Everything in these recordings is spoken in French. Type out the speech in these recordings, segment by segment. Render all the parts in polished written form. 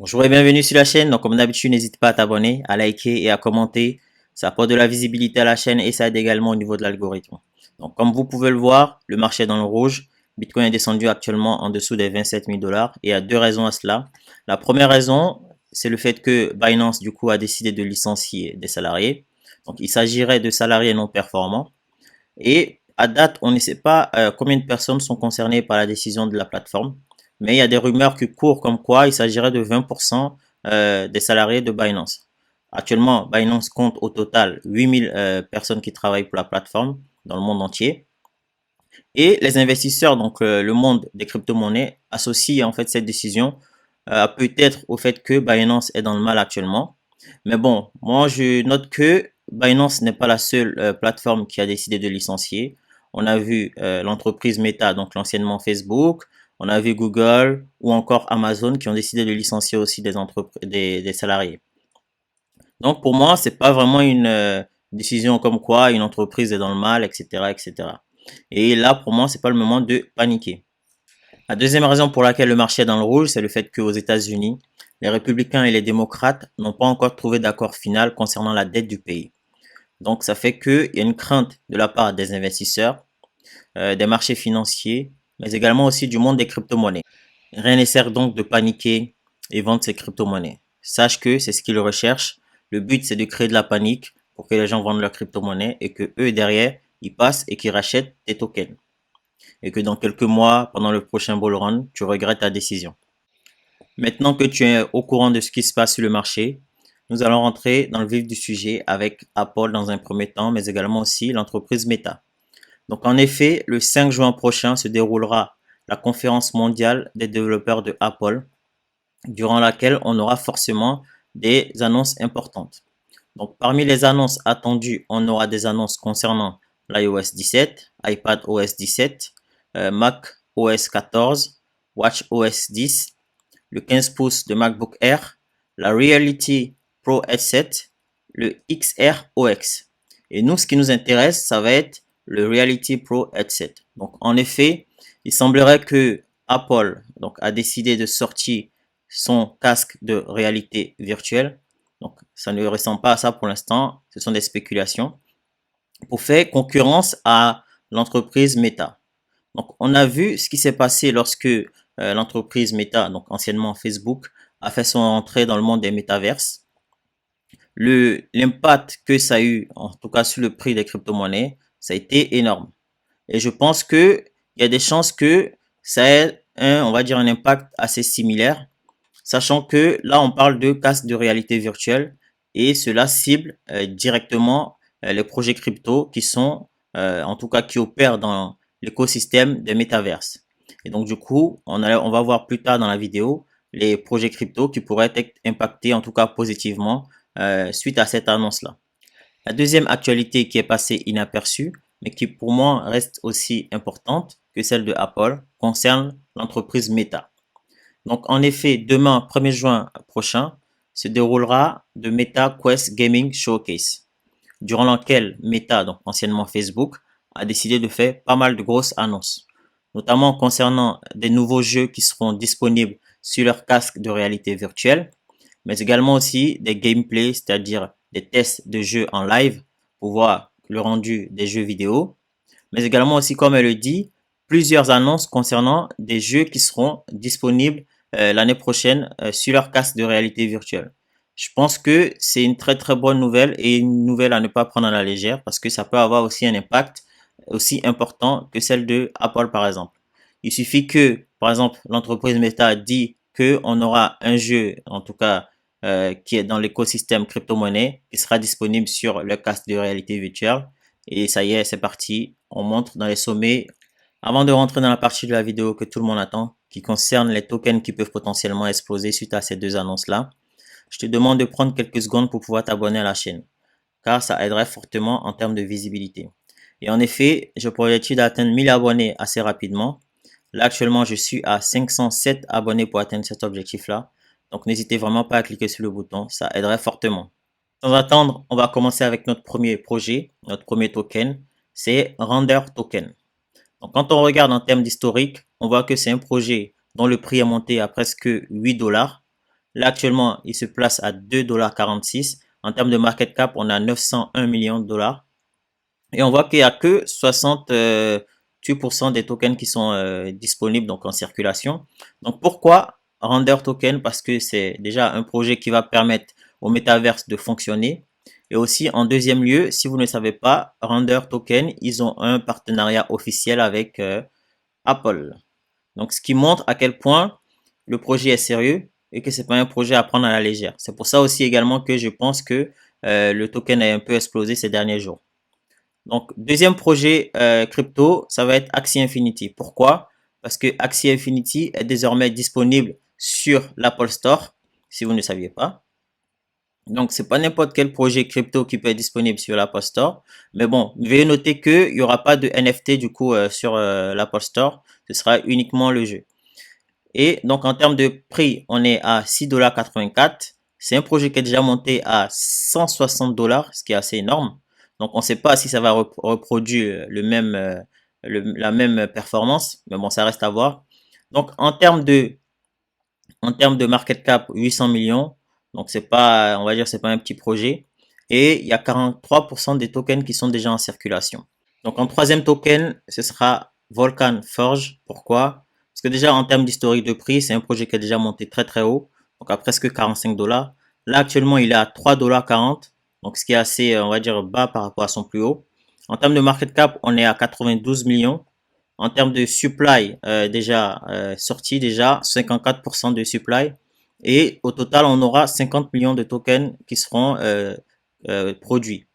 Bonjour et bienvenue sur la chaîne. Donc, comme d'habitude, n'hésite pas à t'abonner, à liker et à commenter. Ça apporte de la visibilité à la chaîne et ça aide également au niveau de l'algorithme. Donc, comme vous pouvez le voir, le marché est dans le rouge. Bitcoin est descendu actuellement en dessous des 27 000 dollars et il y a deux raisons à cela. La première raison, c'est le fait que Binance, du coup, a décidé de licencier des salariés. Donc, il s'agirait de salariés non performants. Et à date, on ne sait pas combien de personnes sont concernées par la décision de la plateforme, mais il y a des rumeurs qui courent comme quoi il s'agirait de 20% des salariés de Binance. Actuellement, Binance compte au total 8000 personnes qui travaillent pour la plateforme dans le monde entier. Et les investisseurs, donc le monde des crypto-monnaies, associent en fait cette décision peut-être au fait que Binance est dans le mal actuellement. Mais bon, moi je note que Binance n'est pas la seule plateforme qui a décidé de licencier. On a vu l'entreprise Meta, donc l'anciennement Facebook, on a vu Google ou encore Amazon qui ont décidé de licencier aussi des salariés. Donc pour moi, c'est pas vraiment une décision comme quoi une entreprise est dans le mal, etc., etc. Et là, pour moi, c'est pas le moment de paniquer. La deuxième raison pour laquelle le marché est dans le rouge, c'est le fait qu'aux États-Unis, les républicains et les démocrates n'ont pas encore trouvé d'accord final concernant la dette du pays. Donc ça fait qu'il y a une crainte de la part des investisseurs, des marchés financiers, mais également aussi du monde des crypto-monnaies. Rien ne sert donc de paniquer et vendre ces crypto-monnaies. Sache que c'est ce qu'ils recherchent. Le but, c'est de créer de la panique pour que les gens vendent leurs crypto-monnaies et que eux, derrière, ils passent et qu'ils rachètent des tokens. Et que dans quelques mois, pendant le prochain bull run, tu regrettes ta décision. Maintenant que tu es au courant de ce qui se passe sur le marché, nous allons rentrer dans le vif du sujet avec Apple dans un premier temps, mais également aussi l'entreprise Meta. Donc en effet, le 5 juin prochain se déroulera la conférence mondiale des développeurs de Apple, durant laquelle on aura forcément des annonces importantes. Donc parmi les annonces attendues, on aura des annonces concernant l'iOS 17, iPadOS 17, Mac OS 14, WatchOS 10, le 15 pouces de MacBook Air, la Reality Pro Headset, le XR OX. Et nous, ce qui nous intéresse, ça va être le Reality Pro Headset. Donc, en effet, il semblerait que Apple a décidé de sortir son casque de réalité virtuelle. Donc, ça ne ressemble pas à ça pour l'instant. Ce sont des spéculations pour faire concurrence à l'entreprise Meta. Donc, on a vu ce qui s'est passé lorsque l'entreprise Meta, donc anciennement Facebook, a fait son entrée dans le monde des métaverses. L'impact que ça a eu, en tout cas sur le prix des crypto-monnaies, ça a été énorme. Et je pense que il y a des chances que ça ait on va dire, un impact assez similaire, sachant que là, on parle de casque de réalité virtuelle et cela cible directement les projets crypto qui sont, en tout cas, qui opèrent dans l'écosystème des métaverses. Et donc, du coup, on va voir plus tard dans la vidéo les projets crypto qui pourraient être impactés, en tout cas positivement, suite à cette annonce-là. La deuxième actualité qui est passée inaperçue, mais qui pour moi reste aussi importante que celle de Apple, concerne l'entreprise Meta. Donc en effet, demain, 1er juin prochain, se déroulera le Meta Quest Gaming Showcase, durant lequel Meta, donc anciennement Facebook, a décidé de faire pas mal de grosses annonces, notamment concernant des nouveaux jeux qui seront disponibles sur leur casque de réalité virtuelle, mais également aussi des gameplays, c'est-à-dire des tests de jeux en live pour voir le rendu des jeux vidéo, mais également aussi, comme elle le dit, plusieurs annonces concernant des jeux qui seront disponibles l'année prochaine sur leur casque de réalité virtuelle. Je pense que c'est une très très bonne nouvelle et une nouvelle à ne pas prendre à la légère parce que ça peut avoir aussi un impact aussi important que celle de Apple par exemple. Il suffit que, par exemple, l'entreprise Meta dit qu'on aura un jeu, en tout cas, qui est dans l'écosystème crypto-monnaie, qui sera disponible sur le casque de réalité virtuelle. Et ça y est, c'est parti. On montre dans les sommets. Avant de rentrer dans la partie de la vidéo que tout le monde attend, qui concerne les tokens qui peuvent potentiellement exploser suite à ces deux annonces-là, je te demande de prendre quelques secondes pour pouvoir t'abonner à la chaîne, car ça aiderait fortement en termes de visibilité. Et en effet, je projette d'atteindre 1000 abonnés assez rapidement. Là, actuellement, je suis à 507 abonnés pour atteindre cet objectif-là. Donc, n'hésitez vraiment pas à cliquer sur le bouton, ça aiderait fortement. Sans attendre, on va commencer avec notre premier projet, notre premier token, c'est Render Token. Donc, quand on regarde en termes d'historique, on voit que c'est un projet dont le prix est monté à presque 8 dollars. Là, actuellement, il se place à 2,46 $. En termes de market cap, on a 901 millions de dollars. Et on voit qu'il n'y a que 68% des tokens qui sont disponibles donc en circulation. Donc pourquoi Render Token? Parce que c'est déjà un projet qui va permettre au métaverse de fonctionner. Et aussi en deuxième lieu, si vous ne savez pas, Render Token, ils ont un partenariat officiel avec Apple. Donc ce qui montre à quel point le projet est sérieux et que c'est pas un projet à prendre à la légère. C'est pour ça aussi également que je pense que le token a un peu explosé ces derniers jours. Donc, deuxième projet crypto, ça va être Axie Infinity. Pourquoi? Parce que Axie Infinity est désormais disponible sur l'Apple Store, si vous ne saviez pas. Donc, c'est pas n'importe quel projet crypto qui peut être disponible sur l'Apple Store. Mais bon, veuillez noter qu'il n'y aura pas de NFT du coup sur l'Apple Store. Ce sera uniquement le jeu. Et donc, en termes de prix, on est à 6,84 $. C'est un projet qui est déjà monté à 160 $, ce qui est assez énorme. Donc, on ne sait pas si ça va reproduire la même performance, mais bon, ça reste à voir. Donc, en termes de market cap, 800 millions. Donc, c'est pas, on va dire, c'est pas un petit projet. Et il y a 43% des tokens qui sont déjà en circulation. Donc, en troisième token, ce sera Volcan Forge. Pourquoi? Parce que déjà, en termes d'historique de prix, c'est un projet qui a déjà monté très très haut, donc à presque 45 $. Là, actuellement, il est à 3,40 $, donc ce qui est assez, on va dire, bas par rapport à son plus haut. En termes de market cap, on est à 92 millions. En termes de supply, déjà sorti, déjà 54% de supply. Et au total, on aura 50 millions de tokens qui seront produits.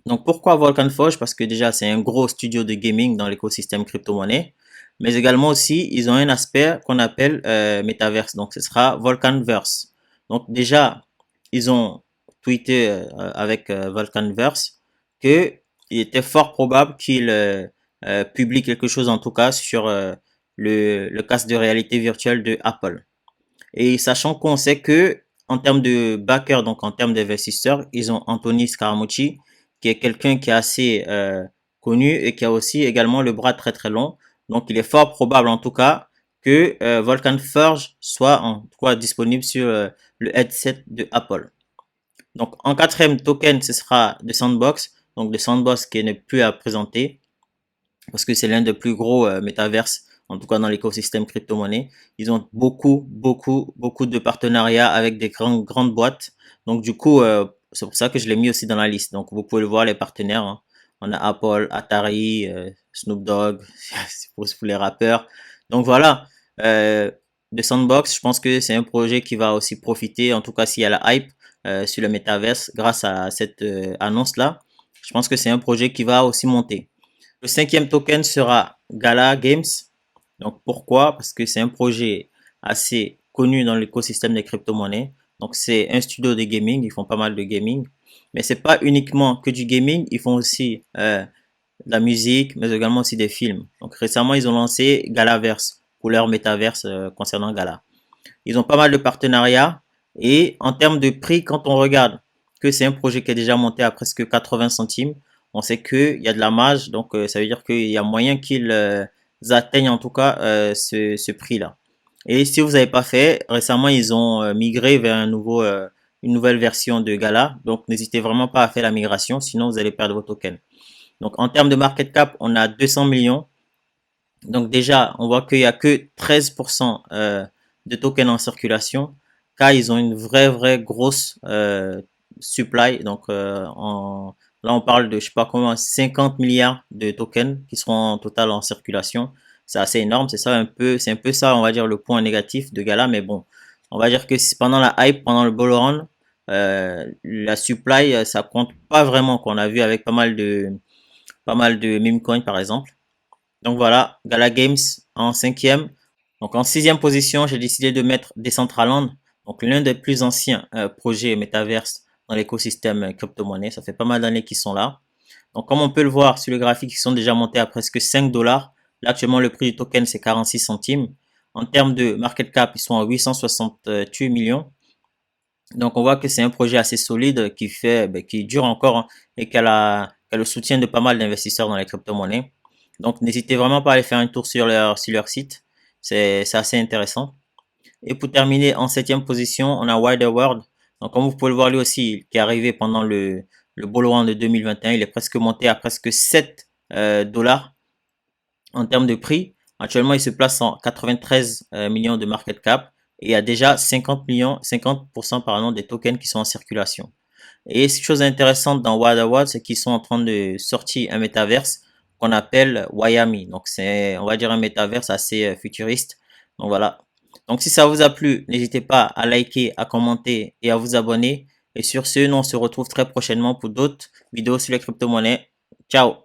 Donc pourquoi Volcan Forge? Parce que déjà c'est un gros studio de gaming dans l'écosystème crypto-monnaie, mais également aussi ils ont un aspect qu'on appelle Metaverse, donc ce sera Volcanverse. Donc déjà ils ont tweeté avec Volcanverse que il était fort probable qu'ils publient quelque chose en tout cas sur le casque de réalité virtuelle de Apple. Et sachant qu'on sait que en termes de backer, donc en termes d'investisseurs, ils ont Anthony Scaramucci, qui est quelqu'un qui est assez connu et qui a aussi également le bras très très long. Donc il est fort probable en tout cas que Volcan Forge soit en tout cas disponible sur le headset de Apple. Donc en quatrième token, ce sera The Sandbox. Donc The Sandbox qui n'est plus à présenter parce que c'est l'un des plus gros métaverses, en tout cas dans l'écosystème crypto-monnaie. Ils ont beaucoup de partenariats avec des grandes boîtes. Donc du coup, c'est pour ça que je l'ai mis aussi dans la liste. Donc vous pouvez le voir, les partenaires, hein. On a Apple, Atari, Snoop Dogg, pour les rappeurs. Donc voilà, de Sandbox, je pense que c'est un projet qui va aussi profiter, en tout cas s'il y a la hype sur le métaverse grâce à cette annonce-là. Je pense que c'est un projet qui va aussi monter. Le cinquième token sera Gala Games. Donc pourquoi? Parce que c'est un projet assez connu dans l'écosystème des crypto-monnaies. Donc c'est un studio de gaming, ils font pas mal de gaming. Mais c'est pas uniquement que du gaming, ils font aussi de la musique, mais également aussi des films. Donc récemment, ils ont lancé Galaverse pour leur métaverse concernant Gala. Ils ont pas mal de partenariats et en termes de prix, quand on regarde que c'est un projet qui est déjà monté à presque 80 centimes, on sait qu'il y a de la marge, donc ça veut dire qu'il y a moyen qu'ils atteignent en tout cas ce prix-là. Et si vous n'avez pas fait, récemment ils ont migré vers une nouvelle version de Gala, donc n'hésitez vraiment pas à faire la migration, sinon vous allez perdre vos tokens. Donc en termes de market cap, on a 200 millions. Donc déjà, on voit qu'il n'y a que 13% de tokens en circulation, car ils ont une vraie grosse supply. Donc là, on parle de, je sais pas comment, 50 milliards de tokens qui seront en total en circulation. C'est assez énorme. C'est un peu ça, on va dire, le point négatif de Gala. Mais bon, on va dire que pendant la hype, pendant le bull run, la supply, ça compte pas vraiment, qu'on a vu avec pas mal de meme coins, par exemple. Donc voilà, Gala Games en cinquième. Donc en sixième position, j'ai décidé de mettre Decentraland, donc l'un des plus anciens projets Metaverse dans l'écosystème crypto-monnaie. Ça fait pas mal d'années qu'ils sont là. Donc comme on peut le voir sur le graphique, ils sont déjà montés à presque 5 $. Là actuellement, le prix du token, c'est 46 centimes. En termes de market cap, ils sont à 868 millions. Donc on voit que c'est un projet assez solide qui dure encore, hein, et qui a le soutien de pas mal d'investisseurs dans les crypto-monnaies. Donc n'hésitez vraiment pas à aller faire un tour sur leur site. C'est assez intéressant. Et pour terminer, en septième position, on a Wider World. Donc, comme vous pouvez le voir, lui aussi, qui est arrivé pendant le bull run de 2021, il est presque monté à presque 7 dollars en termes de prix. Actuellement, il se place en 93 millions de market cap et il y a déjà 50 millions, 50% pardon, des tokens qui sont en circulation. Et chose intéressante dans WildAwad, c'est qu'ils sont en train de sortir un métaverse qu'on appelle Wyami. Donc c'est, on va dire, un métaverse assez futuriste. Donc voilà. Donc si ça vous a plu, n'hésitez pas à liker, à commenter et à vous abonner. Et sur ce, nous on se retrouve très prochainement pour d'autres vidéos sur les crypto-monnaies. Ciao!